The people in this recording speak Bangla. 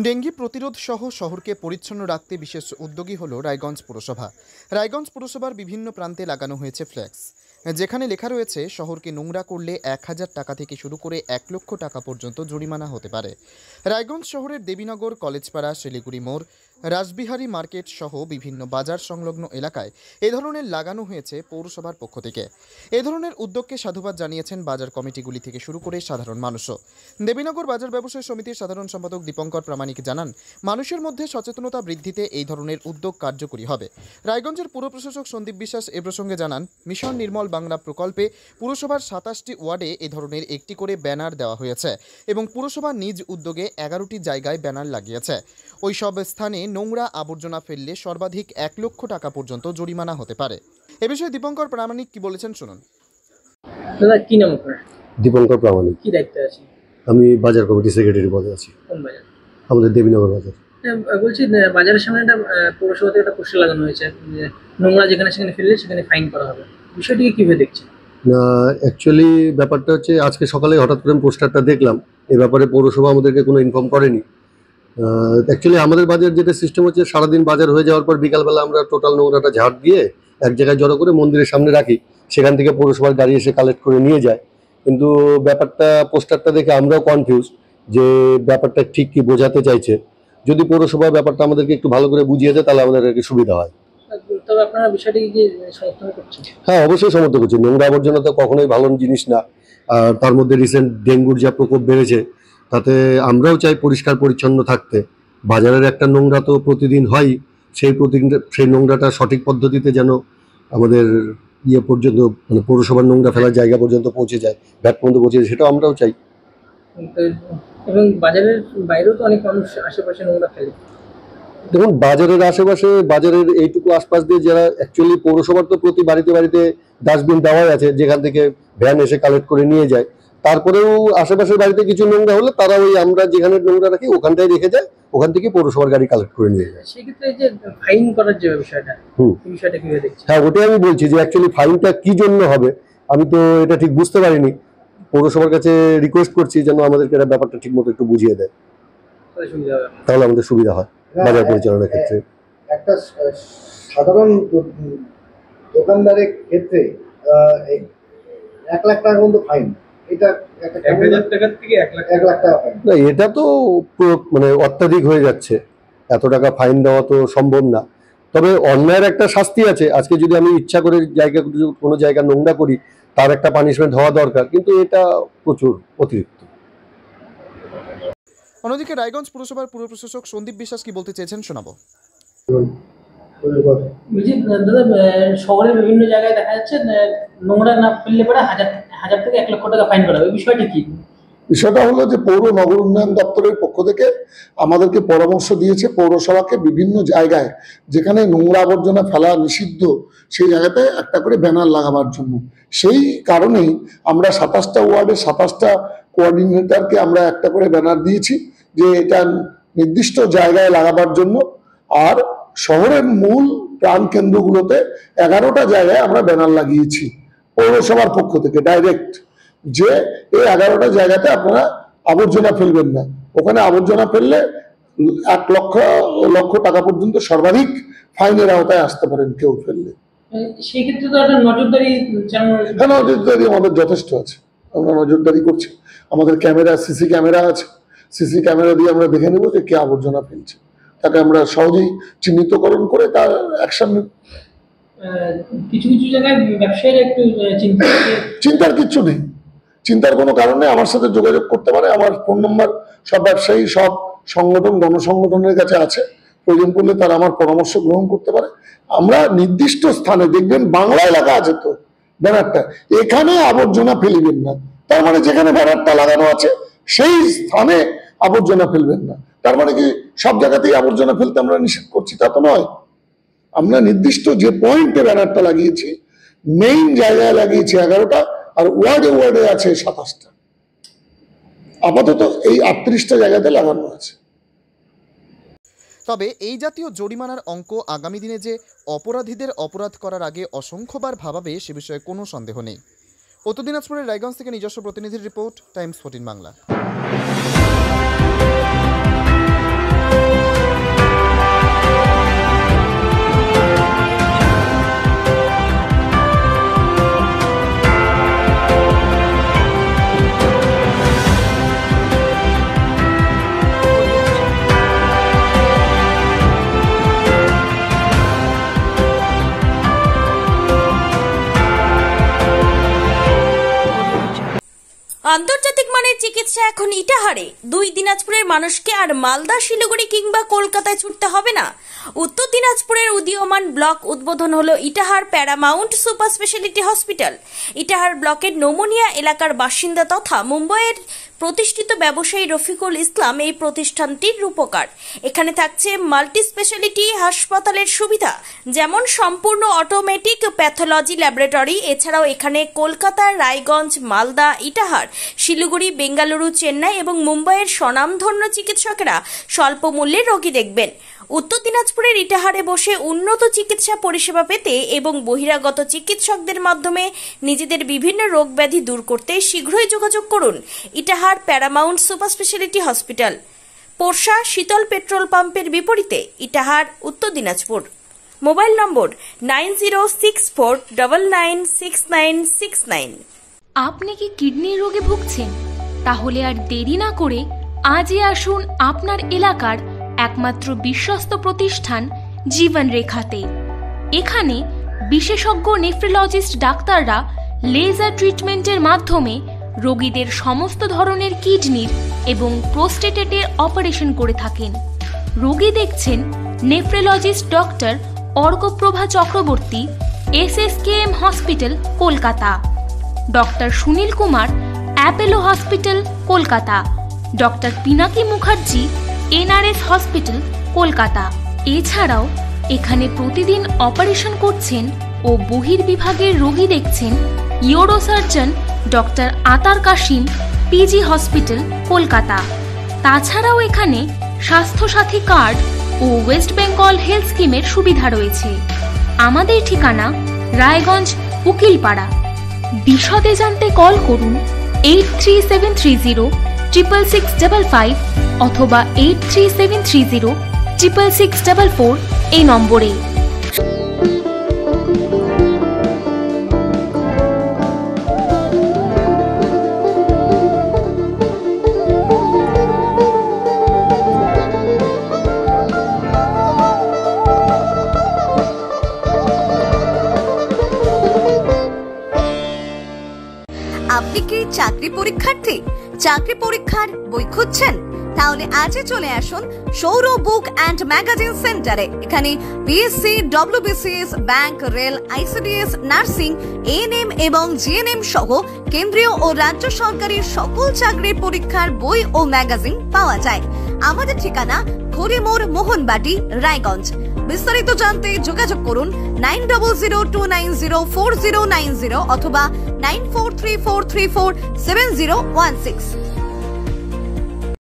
ডেঙ্গি প্রতিরোধ সহ শহরকে পরিচ্ছন্ন রাখতে বিশেষ উদ্যোগী হলো রায়গঞ্জ পুরসভা। রায়গঞ্জ পুরসভার বিভিন্ন প্রান্তে লাগানো হয়েছে ফ্ল্যাক্স, যেখানে লেখা রয়েছে শহরকে নোংরা করলে 1000 টাকা থেকে শুরু করে 1 লক্ষ টাকা পর্যন্ত জরিমানা হতে পারে। রায়গঞ্জ শহরের দেবীনগর, কলেজপাড়া, শিলিগুড়ি মোড়, রাসবিহারী মার্কেট সহ বিভিন্ন বাজার সংলগ্ন এলাকায় এ ধরনের লাগানো হয়েছে পৌরসভার পক্ষ থেকে। এ ধরনের উদ্যোগকে সাধুবাদ জানিয়েছেন বাজার কমিটিগুলি থেকে শুরু করে সাধারণ মানুষও। দেবীনগর বাজার ব্যবসায়ী সমিতির সাধারণ সম্পাদক দীপঙ্কর প্রামাণিক জানান, মানুষের মধ্যে সচেতনতা বৃদ্ধিতে এই ধরনের উদ্যোগ কার্যকরী হবে। রায়গঞ্জের পুর প্রশাসক সন্দীপ বিশ্বাস এ প্রসঙ্গে জানান, মিশন নির্মল বাংলা প্রকল্পে পুরসভার 27টি ওয়ার্ডে এ ধরনের একটি করে ব্যানার দেওয়া হয়েছে এবং পুরসভা নিজ উদ্যোগে 11টি জায়গায় ব্যানার লাগিয়েছে। ওই সব স্থানে নোংরা আবর্জনা ফেললে সর্বাধিক 1 লক্ষ টাকা পর্যন্ত জরিমানা হতে পারে। এ বিষয়ে দীপঙ্কর প্রামাণিক কি বলেছেন শুনুন। দাদা কি নাম আপনার? দীপঙ্কর প্রামাণিক। কি দায়িত্বে আছেন? আমি বাজার কমিটি সেক্রেটারি পদে আছি। কোন বাজার? আমাদের দেবীনগর বাজার। বলছি বাজারের সামনে একটা পৌরসভা থেকে একটা পোস্টার লাগানো হয়েছে, নোংরা যেখানে সেখানে ফেললে সেখানে ফাইন করা হবে। বিষয়টিকে কিভাবে দেখছেন? না, অ্যাকচুয়ালি ব্যাপারটা হচ্ছে আজকে সকালে হঠাৎ করে আমি পোস্টারটা দেখলাম। এ ব্যাপারে পৌরসভা আমাদেরকে কোনো ইনফর্ম করেনি। অ্যাকচুয়ালি আমাদের বাজার যেটা সিস্টেম হচ্ছে, সারাদিন বাজার হয়ে যাওয়ার পর বিকালবেলা আমরা টোটাল নোংরাটা ঝাড় দিয়ে এক জায়গায় জড়ো করে মন্দিরের সামনে রাখি, সেখান থেকে পৌরসভার গাড়ি এসে কালেক্ট করে নিয়ে যায়। কিন্তু ব্যাপারটা পোস্টারটা দেখে আমরাও কনফিউজ যে ব্যাপারটা ঠিক কি বোঝাতে চাইছে। যদি পৌরসভা ব্যাপারটা আমাদেরকে একটু ভালো করে বুঝিয়ে দেয় তাহলে আমাদের আর কি সুবিধা হয়। তবে আপনারা বিষয়টিকে কি সমর্থন করছেন? হ্যাঁ, অবশ্যই সমর্থন করছি। নোংরা আবর্জনা তো কখনোই ভালো জিনিস না। আর তার মধ্যে রিসেন্ট ডেঙ্গুর যা প্রকোপ বেড়েছে, তাতে আমরাও চাই পরিষ্কার পরিচ্ছন্ন থাকতে। বাজারের একটা নোংরা তো প্রতিদিন হয়, সেই নোংরাটা সঠিক পদ্ধতিতে যেন আমাদের পর্যন্ত, মানে পৌরসভার নোংরা ফেলার জায়গা পর্যন্ত পৌঁছে যায়, ব্যাট পর্যন্ত পৌঁছে যায়, সেটাও আমরাও চাই। এবং বাজারের বাইরেও তো অনেক মানুষ আশেপাশে নোংরা ফেলে। দেখুন, বাজারের আশেপাশে, বাজারের এইটুকু আশপাশ দিয়ে যারা, অ্যাকচুয়ালি পৌরসভার তো প্রতি বাড়িতে বাড়িতে ডাস্টবিন দেওয়াই আছে, যেখান থেকে ভ্যান এসে কালেক্ট করে নিয়ে যায়। তারপরেও আশেপাশের বাড়িতে কিছু নোংরা হলে তারা ওই আমরা যেখানে নোংরা রাখি ওখানটাই রেখে যায়, ওখান থেকে পৌরসভার গাড়ি কালেক্ট করে নিয়ে যায়। সেক্ষেত্রে যে ফাইন করার যে বিষয়টা, এই বিষয়টা কিভাবে দেখছেন? হ্যাঁ, ওটাই আমি বলছি যে অ্যাকচুয়ালি ফাইনটা কি জন্য হবে আমি তো এটা ঠিক বুঝতে পারিনি। পৌরসভার কাছে রিকোয়েস্ট করছি যেন আমাদেরকে এটা ব্যাপারটা ঠিক মতো একটু বুঝিয়ে দেয়, তাহলে আমাদের সুবিধা হয় বাজার পরিচালনার ক্ষেত্রে। একটা সাধারণ দোকানদারের ক্ষেত্রে 1 লাখ টাকা পর্যন্ত ফাইন, এটা 1000 টাকা থেকে 1 লাখ টাকা ফাইন। না, এটা তো মানে অত্যাধিক হয়ে যাচ্ছে। এত টাকা ফাইন দেওয়া তো সম্ভব না। তবে অন্যায়ের একটা শাস্তি আছে। আজকে যদি আমি ইচ্ছা করে কোনো জায়গা নোংরা করি, তার একটা পানিশমেন্ট হওয়া দরকার, কিন্তু এটা প্রচুর অতিরিক্ত। অন্যদিকে রায়গঞ্জ পুরসভার পুর প্রশাসক সন্দীপ বিশ্বাস কি বলতে চেয়েছেন শোনাবো। দাদা, শহরের বিভিন্ন জায়গায় দেখা যাচ্ছে নোংরা না ফেললে পরে 1000 থেকে 1 লক্ষ টাকা ফাইন করা হবে। বিষয়টি কি? বিষয়টা হলো যে পৌর নগর উন্নয়ন দপ্তরের পক্ষ থেকে আমাদেরকে পরামর্শ দিয়েছে পৌরসভাকে বিভিন্ন জায়গায় যেখানে নোংরা আবর্জনা ফেলা নিষিদ্ধ সেই জায়গাতে একটা করে ব্যানার লাগাবার জন্য। সেই কারণেই আমরা 27টা ওয়ার্ডে 27টা কোঅর্ডিনেটরকে আমরা একটা করে ব্যানার দিয়েছি যে এটা নির্দিষ্ট জায়গায় লাগাবার জন্য। আর শহরের মূল প্রাণ কেন্দ্রগুলোতে 11টা জায়গায় আমরা ব্যানার লাগিয়েছি পৌরসভার পক্ষ থেকে ডাইরেক্ট, যে এই 11টা জায়গাতে আপনারা আবর্জনা ফেলবেন না। ওখানে আবর্জনা ফেললে 1 লক্ষ টাকা পর্যন্ত সর্বাধিক ফাইনের আওতায় আসতে পারেন কেউ ফেললে। সেই ক্ষেত্রে তো একটা নজরদারি আমাদের যথেষ্ট আছে, আমরা নজরদারি করছি। আমাদের ক্যামেরা, সিসি ক্যামেরা আছে। সিসি ক্যামেরা দিয়ে আমরা দেখে নেব যে কে আবর্জনা ফেলছে, তাকে আমরা সহজেই চিহ্নিতকরণ করে তার অ্যাকশন নেব। কিছু কিছু জায়গায় ব্যবসায়ীরা একটু চিন্তার কিচ্ছু নেই, চিন্তার কোনো কারণে আমার সাথে যোগাযোগ করতে পারে। আমার ফোন নম্বর সব ব্যবসায়ী, সব সংগঠন, গণসংগঠনের কাছে আছে। প্রয়োজন পড়লে তারা আমার পরামর্শ গ্রহণ করতে পারে। আমরা নির্দিষ্ট স্থানে, দেখবেন বাংলা এলাকা আছে তো ব্যানারটা, এখানে আবর্জনা ফেলবেন না, তার মানে যেখানে ব্যানারটা লাগানো আছে সেই স্থানে আবর্জনা ফেলবেন না। তার মানে কি সব জায়গাতেই আবর্জনা ফেলতে আমরা নিষেধ করছি? তা তো নয়। আমরা নির্দিষ্ট যে পয়েন্টে ব্যানারটা লাগিয়েছি, মেইন জায়গায় লাগিয়েছি 11টা, আর ওয়ার্ডে ওয়ার্ডে আছে 27টা। আপাতত এই 38টা জায়গাতে লাগানো আছে। তবে এই জাতীয় জরিমানার অঙ্ক আগামী দিনে যে অপরাধীদের অপরাধ করার আগে অসংখ্যবার ভাবাবে সে বিষয়ে কোনো সন্দেহ নেই। উত্তর দিনাজপুরের রায়গঞ্জ থেকে নিজস্ব প্রতিনিধির রিপোর্ট, টাইমস 14 বাংলা। আন্তর্জাতিক মানের চিকিৎসা এখন ইটাহারে। 2 দিনাজপুরের মানুষকে আর মালদা, শিলিগুড়ি কিংবা কলকাতায় ছুটতে হবে না। উত্তর দিনাজপুরের উদীয়মান ব্লক উদ্বোধন হলো Itahar Paramount super speciality hospital. Itahar ব্লকের নোমনিয়া এলাকার বাসিন্দা তথা মুম্বাইয়ের প্রতিষ্ঠিত ব্যবসায়ী রফিকুল ইসলাম এই প্রতিষ্ঠানটির রূপকার। এখানে থাকছে মাল্টি স্পেশালিটি হাসপাতালের সুবিধা, যেমন সম্পূর্ণ অটোমেটিক প্যাথোলজি ল্যাবরেটরি। এছাড়াও এখানে কলকাতা, রায়গঞ্জ, মালদা, ইটাহার, শিলিগুড়ি, বেঙ্গালুরু, চেন্নাই এবং মুম্বাইয়ের স্বনামধন্য চিকিৎসকেরা স্বল্প মূল্যে রোগী দেখবেন। উত্তর দিনাজপুরের ইটাহারে বসে উন্নত চিকিৎসা পরিষেবা পেতে এবং বহিরাগত চিকিৎসকদের মাধ্যমে নিজেদের বিভিন্ন রোগ ব্যাধি দূর করতে শীঘ্রই যোগাযোগ করুন Itahar Paramount super speciality hospital, Porsha Sheetal petrol পাম্পের বিপরীতে, ইটাহার, উত্তর দিনাজপুর। মোবাইল নম্বর 9064996969। আপনি কি কিডনির রোগে ভুগছেন? তাহলে আর দেরি না করে আজই আসুন আপনার এলাকার একমাত্র বিশ্বস্ত প্রতিষ্ঠান জীবন রেখাতে। এখানে বিশেষজ্ঞ নেফ্রোলজিস্ট ডাক্তাররা লেজার ট্রিটমেন্টের মাধ্যমে রোগীদের সমস্ত ধরনের কিডনির এবং প্রোস্টেটের অপারেশন করে থাকেন। রোগী দেখছেন nephrologist doctor Arkaprava Chakraborty, SSKM hospital, Kolkata. Doctor Sunil Kumar, Apollo hospital, Kolkata. Doctor Pinaki Mukherjee, NRS hospital, Kolkata. এছাড়াও এখানে প্রতিদিন অপারেশন করছেন ও বহির্বিভাগের রোগী দেখছেন ইউরোসার্জন ডক্টর আতার কাশিম, PG হসপিটাল, কলকাতা। তাছাড়াও এখানে স্বাস্থ্যসাথী কার্ড ও ওয়েস্ট বেঙ্গল হেলথ স্কিমের সুবিধা রয়েছে। আমাদের ঠিকানা রায়গঞ্জ, উকিলপাড়া। বিশদে জানতে কল করুন 8373066655 অথবা 8373066644 এই নম্বরে। আপনি কি চাকরি পরীক্ষার্থী? চাকরি পরীক্ষার বই খুঁজছেন? তাহলে আজই চলে আসুন সৌরভ বুক অ্যান্ড ম্যাগাজিন সেন্টারে। এখানে BSc, WBCS, bank, rail, ICDS, nursing, ANM এবং GNM সহ কেন্দ্রীয় ও রাজ্য সরকারের সকল চাকরির পরীক্ষার বই ও ম্যাগাজিন পাওয়া যায়। আমাদের ঠিকানা খড়িমোড়, মোহনবাটি, রায়গঞ্জ। বিস্তারিত জানতে যোগাযোগ করুন 9002904090 অথবা 9434347016।